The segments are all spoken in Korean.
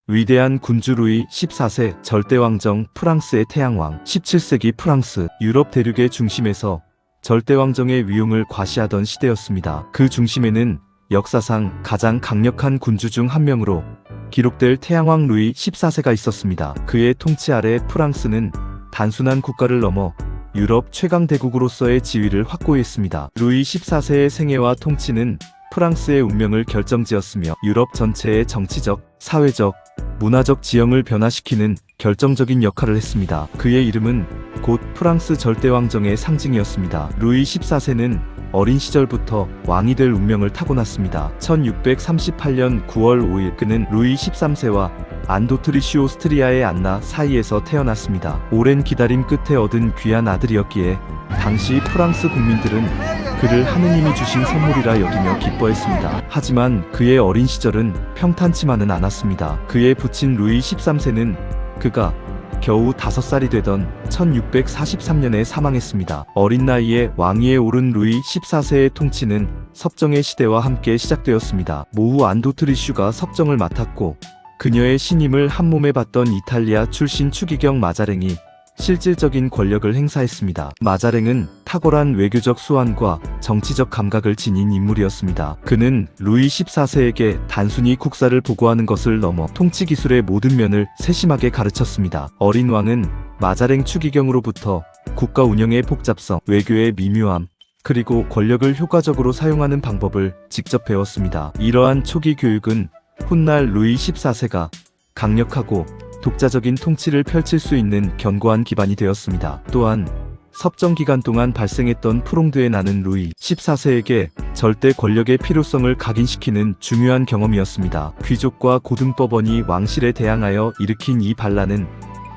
위대한 군주 루이 14세 절대왕정 프랑스의 태양왕 17세기 프랑스 유럽 대륙의 중심에서 절대왕정의 위용을 과시하던 시대였습니다. 그 중심에는 역사상 가장 강력한 군주 중 한 명으로 기록될 태양왕 루이 14세가 있었습니다. 그의 통치 아래 프랑스는 단순한 국가를 넘어 유럽 최강 대국으로서의 지위를 확고히 했습니다. 루이 14세의 생애와 통치는 프랑스의 운명을 결정지었으며 유럽 전체의 정치적, 사회적, 문화적 지형을 변화시키는 결정적인 역할을 했습니다. 그의 이름은 곧 프랑스 절대왕정의 상징이었습니다. 루이 14세는 어린 시절부터 왕이 될 운명을 타고났습니다. 1638년 9월 5일 그는 루이 13세와 안도트리슈 오스트리아의 안나 사이에서 태어났습니다. 오랜 기다림 끝에 얻은 귀한 아들이었기에 당시 프랑스 국민들은 그를 하느님이 주신 선물이라 여기며 기뻐했습니다. 하지만 그의 어린 시절은 평탄치만은 않았습니다. 그의 부친 루이 13세는 그가 겨우 5살이 되던 1643년에 사망했습니다. 어린 나이에 왕위에 오른 루이 14세의 통치는 섭정의 시대와 함께 시작되었습니다. 모후 안도트리슈가 섭정을 맡았고 그녀의 신임을 한몸에 받던 이탈리아 출신 추기경 마자랭이 실질적인 권력을 행사했습니다. 마자랭은 탁월한 외교적 수완과 정치적 감각을 지닌 인물이었습니다. 그는 루이 14세에게 단순히 국사를 보고하는 것을 넘어 통치 기술의 모든 면을 세심하게 가르쳤습니다. 어린 왕은 마자랭 추기경으로부터 국가 운영의 복잡성, 외교의 미묘함, 그리고 권력을 효과적으로 사용하는 방법을 직접 배웠습니다. 이러한 초기 교육은 훗날 루이 14세가 강력하고 독자적인 통치를 펼칠 수 있는 견고한 기반이 되었습니다. 또한 섭정 기간 동안 발생했던 프롱드의 난은 루이 14세에게 절대 권력의 필요성을 각인시키는 중요한 경험이었습니다. 귀족과 고등법원이 왕실에 대항하여 일으킨 이 반란은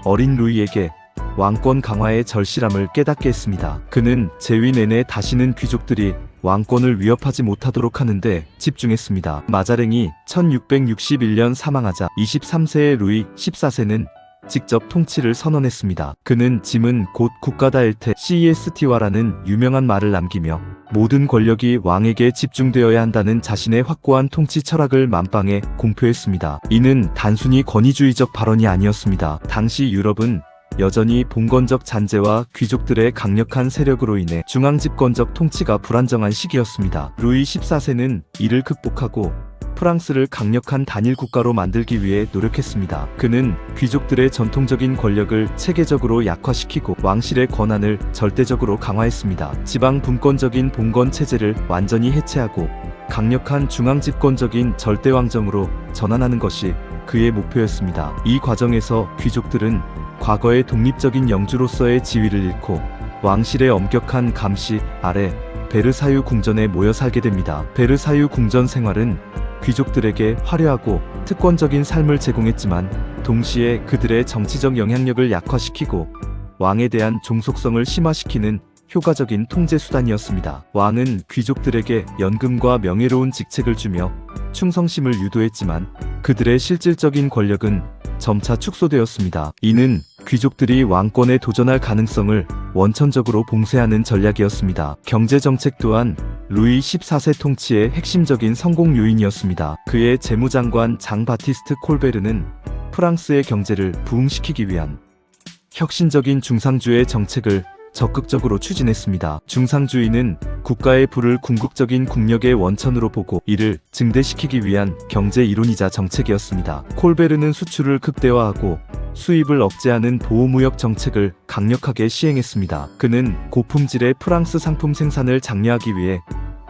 어린 루이에게 왕권 강화의 절실함을 깨닫게 했습니다. 그는 재위 내내 다시는 귀족들이 왕권을 위협하지 못하도록 하는데 집중했습니다. 마자랭이 1661년 사망하자 23세의 루이 14세는 직접 통치를 선언했습니다. 그는 짐은 곧 국가다 일테 CEST와라는 유명한 말을 남기며 모든 권력이 왕에게 집중되어야 한다는 자신의 확고한 통치 철학을 만방에 공표했습니다. 이는 단순히 권위주의적 발언이 아니었습니다. 당시 유럽은 여전히 봉건적 잔재와 귀족들의 강력한 세력으로 인해 중앙집권적 통치가 불안정한 시기였습니다. 루이 14세는 이를 극복하고 프랑스를 강력한 단일 국가로 만들기 위해 노력했습니다. 그는 귀족들의 전통적인 권력을 체계적으로 약화시키고 왕실의 권한을 절대적으로 강화했습니다. 지방 분권적인 봉건 체제를 완전히 해체하고 강력한 중앙집권적인 절대왕정으로 전환하는 것이 그의 목표였습니다. 이 과정에서 귀족들은 과거의 독립적인 영주로서의 지위를 잃고 왕실의 엄격한 감시 아래 베르사유 궁전에 모여 살게 됩니다. 베르사유 궁전 생활은 귀족들에게 화려하고 특권적인 삶을 제공했지만 동시에 그들의 정치적 영향력을 약화시키고 왕에 대한 종속성을 심화시키는 효과적인 통제 수단이었습니다. 왕은 귀족들에게 연금과 명예로운 직책을 주며 충성심을 유도했지만 그들의 실질적인 권력은 점차 축소되었습니다. 이는 귀족들이 왕권에 도전할 가능성을 원천적으로 봉쇄하는 전략이었습니다. 경제정책 또한 루이 14세 통치의 핵심적인 성공 요인이었습니다. 그의 재무장관 장 바티스트 콜베르는 프랑스의 경제를 부흥시키기 위한 혁신적인 중상주의 정책을 적극적으로 추진했습니다. 중상주의는 국가의 부를 궁극적인 국력의 원천으로 보고 이를 증대시키기 위한 경제 이론이자 정책이었습니다. 콜베르는 수출을 극대화하고 수입을 억제하는 보호무역 정책을 강력하게 시행했습니다. 그는 고품질의 프랑스 상품 생산을 장려하기 위해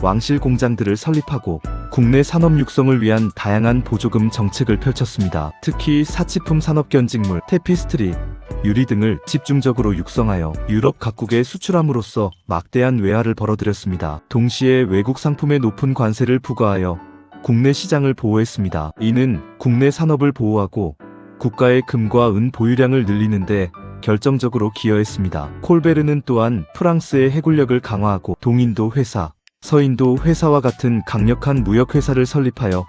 왕실 공장들을 설립하고 국내 산업 육성을 위한 다양한 보조금 정책을 펼쳤습니다. 특히 사치품 산업 견직물, 테피스트리, 유리 등을 집중적으로 육성하여 유럽 각국에 수출함으로써 막대한 외화를 벌어들였습니다. 동시에 외국 상품에 높은 관세를 부과하여 국내 시장을 보호했습니다. 이는 국내 산업을 보호하고 국가의 금과 은 보유량을 늘리는데 결정적으로 기여했습니다. 콜베르는 또한 프랑스의 해군력을 강화하고 동인도 회사, 서인도 회사와 같은 강력한 무역 회사를 설립하여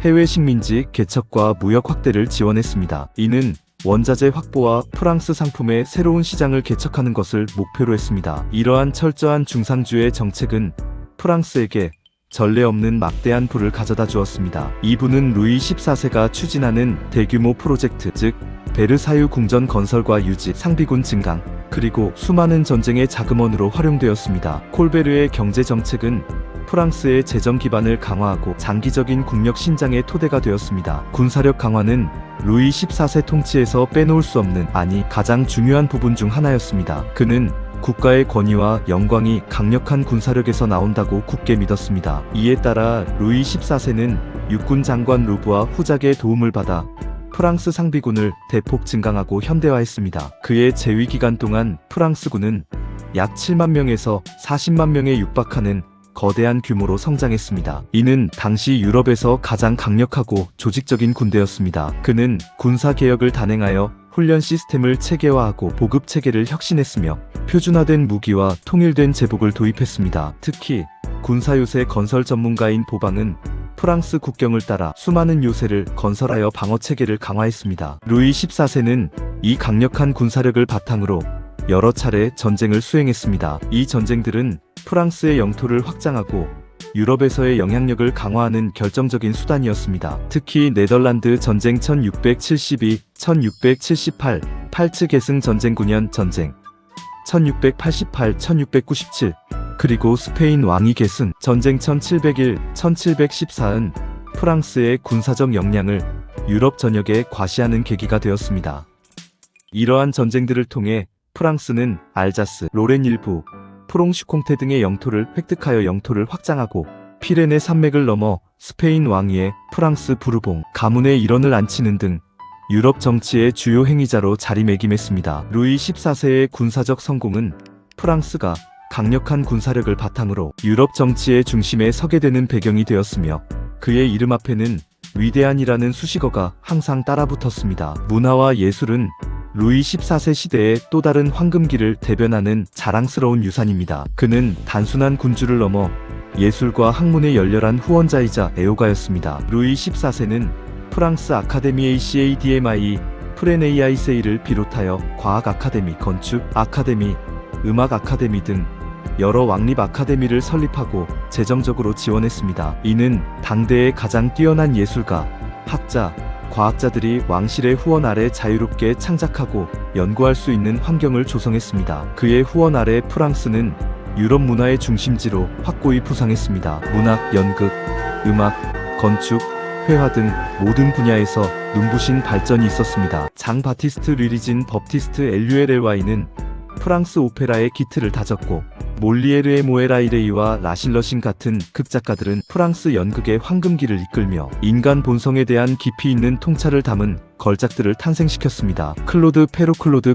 해외 식민지 개척과 무역 확대를 지원했습니다. 이는 원자재 확보와 프랑스 상품의 새로운 시장을 개척하는 것을 목표로 했습니다. 이러한 철저한 중상주의 정책은 프랑스에게 전례 없는 막대한 부를 가져다 주었습니다. 이 부는 루이 14세가 추진하는 대규모 프로젝트, 즉 베르사유 궁전 건설과 유지, 상비군 증강, 그리고 수많은 전쟁의 자금원으로 활용되었습니다. 콜베르의 경제 정책은 프랑스의 재정 기반을 강화하고 장기적인 국력 신장의 토대가 되었습니다. 군사력 강화는 루이 14세 통치에서 빼놓을 수 없는, 아니 가장 중요한 부분 중 하나였습니다. 그는 국가의 권위와 영광이 강력한 군사력에서 나온다고 굳게 믿었습니다. 이에 따라 루이 14세는 육군 장관 루브와 후작의 도움을 받아 프랑스 상비군을 대폭 증강하고 현대화했습니다. 그의 재위 기간 동안 프랑스군은 약 7만 명에서 40만 명에 육박하는 거대한 규모로 성장했습니다. 이는 당시 유럽에서 가장 강력하고 조직적인 군대였습니다. 그는 군사개혁을 단행하여 훈련 시스템을 체계화하고 보급 체계를 혁신했으며 표준화된 무기와 통일된 제복을 도입했습니다. 특히 군사요새 건설 전문가인 보방은 프랑스 국경을 따라 수많은 요새를 건설하여 방어 체계를 강화했습니다. 루이 14세는 이 강력한 군사력을 바탕으로 여러 차례 전쟁을 수행했습니다. 이 전쟁들은 프랑스의 영토를 확장하고 유럽에서의 영향력을 강화하는 결정적인 수단이었습니다. 특히 네덜란드 전쟁 1672, 1678, 팔츠 계승 전쟁 9년 전쟁 1688, 1697, 그리고 스페인 왕위 계승 전쟁 1701, 1714은 프랑스의 군사적 역량을 유럽 전역에 과시하는 계기가 되었습니다. 이러한 전쟁들을 통해 프랑스는 알자스, 로렌 일부, 프롱슈콩테 등의 영토를 획득하여 영토를 확장하고 피레네 산맥을 넘어 스페인 왕위의 프랑스 부르봉 가문의 일원을 안치는 등 유럽 정치의 주요 행위자로 자리매김했습니다. 루이 14세의 군사적 성공은 프랑스가 강력한 군사력을 바탕으로 유럽 정치의 중심에 서게 되는 배경이 되었으며 그의 이름 앞에는 위대한이라는 수식어가 항상 따라붙었습니다. 문화와 예술은 루이 14세 시대의 또 다른 황금기를 대변하는 자랑스러운 유산입니다. 그는 단순한 군주를 넘어 예술과 학문의 열렬한 후원자이자 애호가였습니다. 루이 14세는 프랑스 아카데미 ACADMI, 프레네이아이세이를 비롯하여 과학 아카데미, 건축 아카데미, 음악 아카데미 등 여러 왕립 아카데미를 설립하고 재정적으로 지원했습니다. 이는 당대의 가장 뛰어난 예술가, 학자, 과학자들이 왕실의 후원 아래 자유롭게 창작하고 연구할 수 있는 환경을 조성했습니다. 그의 후원 아래 프랑스는 유럽 문화의 중심지로 확고히 부상했습니다. 문학, 연극, 음악, 건축, 회화 등 모든 분야에서 눈부신 발전이 있었습니다. 장 바티스트 르리진 법티스트 엘류엘엘와이는 프랑스 오페라의 기틀을 다졌고 몰리에르의 모에라이레이와 라실러신 같은 극작가들은 프랑스 연극의 황금기를 이끌며 인간 본성에 대한 깊이 있는 통찰을 담은 걸작들을 탄생시켰습니다. 클로드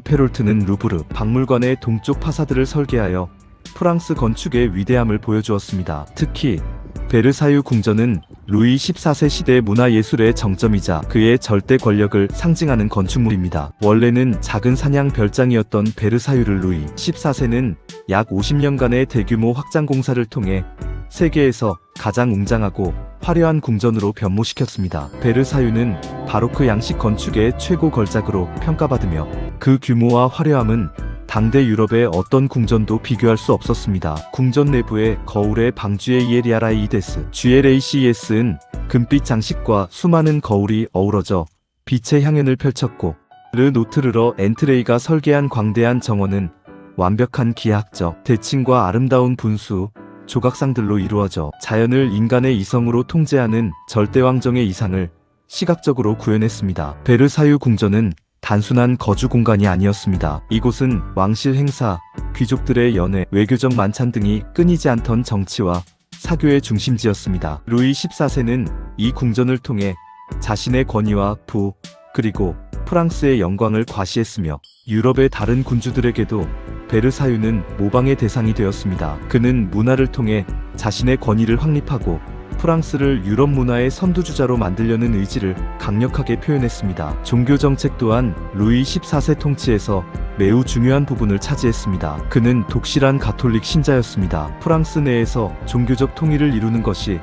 페롤트는 루브르 박물관의 동쪽 파사드를 설계하여 프랑스 건축의 위대함을 보여주었습니다. 특히 베르사유 궁전은 루이 14세 시대 문화예술의 정점이자 그의 절대 권력을 상징하는 건축물입니다. 원래는 작은 사냥 별장이었던 베르사유를 루이 14세는 약 50년간의 대규모 확장 공사를 통해 세계에서 가장 웅장하고 화려한 궁전으로 변모시켰습니다. 베르사유는 바로크 양식 건축의 최고 걸작으로 평가받으며 그 규모와 화려함은 당대 유럽의 어떤 궁전도 비교할 수 없었습니다. 궁전 내부의 거울의 방주의 이에리아라이데스, GLACES은 금빛 장식과 수많은 거울이 어우러져 빛의 향연을 펼쳤고 르 노트르러 엔트레이가 설계한 광대한 정원은 완벽한 기하학적 대칭과 아름다운 분수, 조각상들로 이루어져 자연을 인간의 이성으로 통제하는 절대왕정의 이상을 시각적으로 구현했습니다. 베르사유 궁전은 단순한 거주 공간이 아니었습니다. 이곳은 왕실 행사, 귀족들의 연회, 외교적 만찬 등이 끊이지 않던 정치와 사교의 중심지였습니다. 루이 14세는 이 궁전을 통해 자신의 권위와 부, 그리고 프랑스의 영광을 과시했으며 유럽의 다른 군주들에게도 베르사유는 모방의 대상이 되었습니다. 그는 문화를 통해 자신의 권위를 확립하고 프랑스를 유럽 문화의 선두주자로 만들려는 의지를 강력하게 표현했습니다. 종교 정책 또한 루이 14세 통치에서 매우 중요한 부분을 차지했습니다. 그는 독실한 가톨릭 신자였습니다. 프랑스 내에서 종교적 통일을 이루는 것이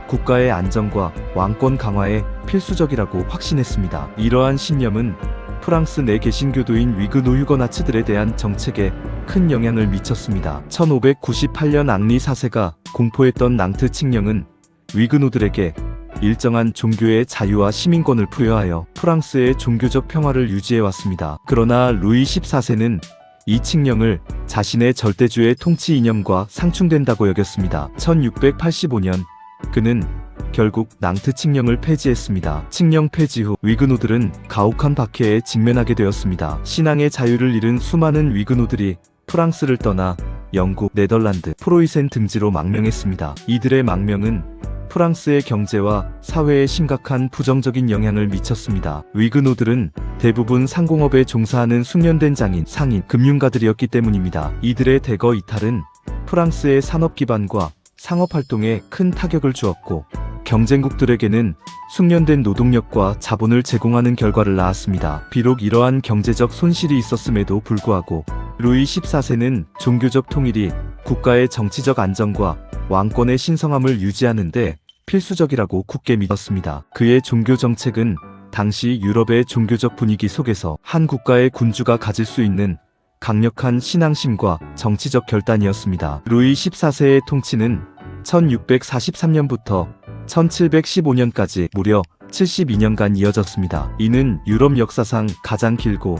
국가의 안정과 왕권 강화에 필수적이라고 확신했습니다. 이러한 신념은 프랑스 내 개신교도인 위그노 휴거나츠들에 대한 정책에 큰 영향을 미쳤습니다. 1598년 앙리 4세가 공포했던 낭트 칙령은 위그노들에게 일정한 종교의 자유와 시민권을 부여하여 프랑스의 종교적 평화를 유지해왔습니다. 그러나 루이 14세는 이 칙령을 자신의 절대주의 통치 이념과 상충된다고 여겼습니다. 1685년 그는 결국 낭트 칙령을 폐지했습니다. 칙령 폐지 후 위그노들은 가혹한 박해에 직면하게 되었습니다. 신앙의 자유를 잃은 수많은 위그노들이 프랑스를 떠나 영국, 네덜란드, 프로이센 등지로 망명했습니다. 이들의 망명은 프랑스의 경제와 사회에 심각한 부정적인 영향을 미쳤습니다. 위그노들은 대부분 상공업에 종사하는 숙련된 장인, 상인, 금융가들이었기 때문입니다. 이들의 대거 이탈은 프랑스의 산업 기반과 상업 활동에 큰 타격을 주었고 경쟁국들에게는 숙련된 노동력과 자본을 제공하는 결과를 낳았습니다. 비록 이러한 경제적 손실이 있었음에도 불구하고 루이 14세는 종교적 통일이 국가의 정치적 안정과 왕권의 신성함을 유지하는 데 필수적이라고 굳게 믿었습니다. 그의 종교 정책은 당시 유럽의 종교적 분위기 속에서 한 국가의 군주가 가질 수 있는 강력한 신앙심과 정치적 결단이었습니다. 루이 14세의 통치는 1643년부터 1715년까지 무려 72년간 이어졌습니다. 이는 유럽 역사상 가장 길고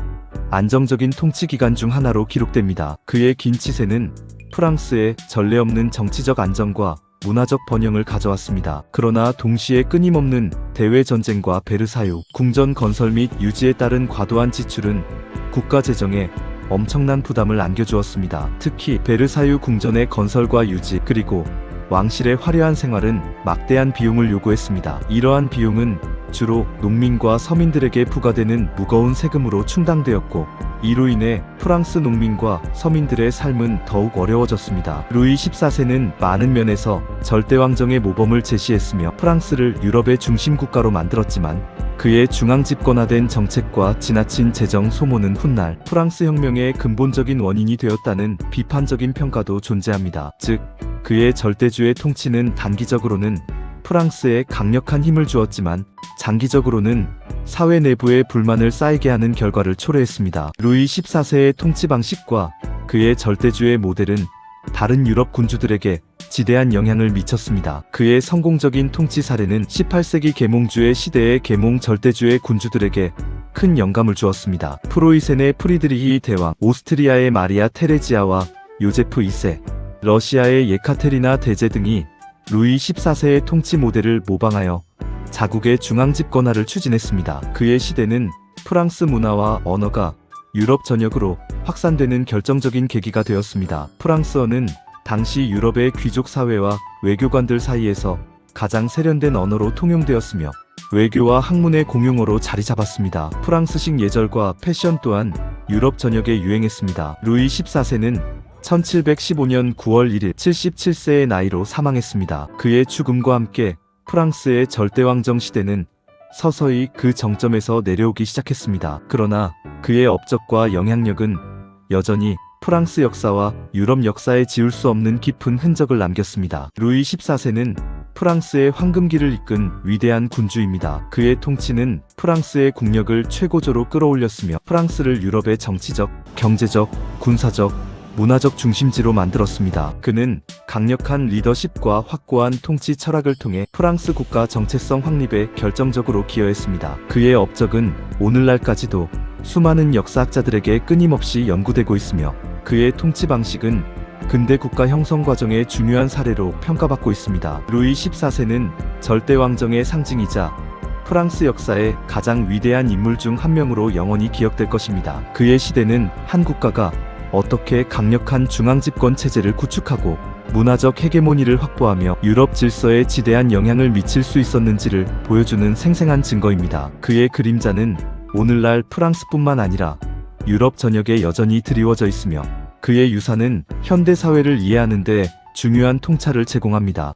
안정적인 통치 기간 중 하나로 기록됩니다. 그의 긴 치세는 프랑스의 전례 없는 정치적 안정과 문화적 번영을 가져왔습니다. 그러나 동시에 끊임없는 대외 전쟁과 베르사유 궁전 건설 및 유지에 따른 과도한 지출은 국가 재정에 엄청난 부담을 안겨주었습니다. 특히 베르사유 궁전의 건설과 유지 그리고 왕실의 화려한 생활은 막대한 비용을 요구했습니다. 이러한 비용은 주로 농민과 서민들에게 부과되는 무거운 세금으로 충당되었고 이로 인해 프랑스 농민과 서민들의 삶은 더욱 어려워졌습니다. 루이 14세는 많은 면에서 절대왕정의 모범을 제시했으며 프랑스를 유럽의 중심 국가로 만들었지만 그의 중앙집권화된 정책과 지나친 재정 소모는 훗날 프랑스 혁명의 근본적인 원인이 되었다는 비판적인 평가도 존재합니다. 즉, 그의 절대주의 통치는 단기적으로는 프랑스에 강력한 힘을 주었지만 장기적으로는 사회 내부의 불만을 쌓이게 하는 결과를 초래했습니다. 루이 14세의 통치 방식과 그의 절대주의 모델은 다른 유럽 군주들에게 지대한 영향을 미쳤습니다. 그의 성공적인 통치 사례는 18세기 계몽주의 시대의 계몽 절대주의 군주들에게 큰 영감을 주었습니다. 프로이센의 프리드리히 대왕, 오스트리아의 마리아 테레지아와 요제프 2세, 러시아의 예카테리나 대제 등이 루이 14세의 통치 모델을 모방하여 자국의 중앙집권화를 추진했습니다. 그의 시대는 프랑스 문화와 언어가 유럽 전역으로 확산되는 결정적인 계기가 되었습니다. 프랑스어는 당시 유럽의 귀족 사회와 외교관들 사이에서 가장 세련된 언어로 통용되었으며 외교와 학문의 공용어로 자리 잡았습니다. 프랑스식 예절과 패션 또한 유럽 전역에 유행했습니다. 루이 14세는 1715년 9월 1일 77세의 나이로 사망했습니다. 그의 죽음과 함께 프랑스의 절대왕정 시대는 서서히 그 정점에서 내려오기 시작했습니다. 그러나 그의 업적과 영향력은 여전히 프랑스 역사와 유럽 역사에 지울 수 없는 깊은 흔적을 남겼습니다. 루이 14세는 프랑스의 황금기를 이끈 위대한 군주입니다. 그의 통치는 프랑스의 국력을 최고조로 끌어올렸으며 프랑스를 유럽의 정치적, 경제적, 군사적, 문화적 중심지로 만들었습니다. 그는 강력한 리더십과 확고한 통치 철학을 통해 프랑스 국가 정체성 확립에 결정적으로 기여했습니다. 그의 업적은 오늘날까지도 수많은 역사학자들에게 끊임없이 연구되고 있으며 그의 통치 방식은 근대 국가 형성 과정의 중요한 사례로 평가받고 있습니다. 루이 14세는 절대왕정의 상징이자 프랑스 역사의 가장 위대한 인물 중 한 명으로 영원히 기억될 것입니다. 그의 시대는 한 국가가 어떻게 강력한 중앙집권 체제를 구축하고 문화적 헤게모니를 확보하며 유럽 질서에 지대한 영향을 미칠 수 있었는지를 보여주는 생생한 증거입니다. 그의 그림자는 오늘날 프랑스뿐만 아니라 유럽 전역에 여전히 드리워져 있으며 그의 유산은 현대 사회를 이해하는 데 중요한 통찰을 제공합니다.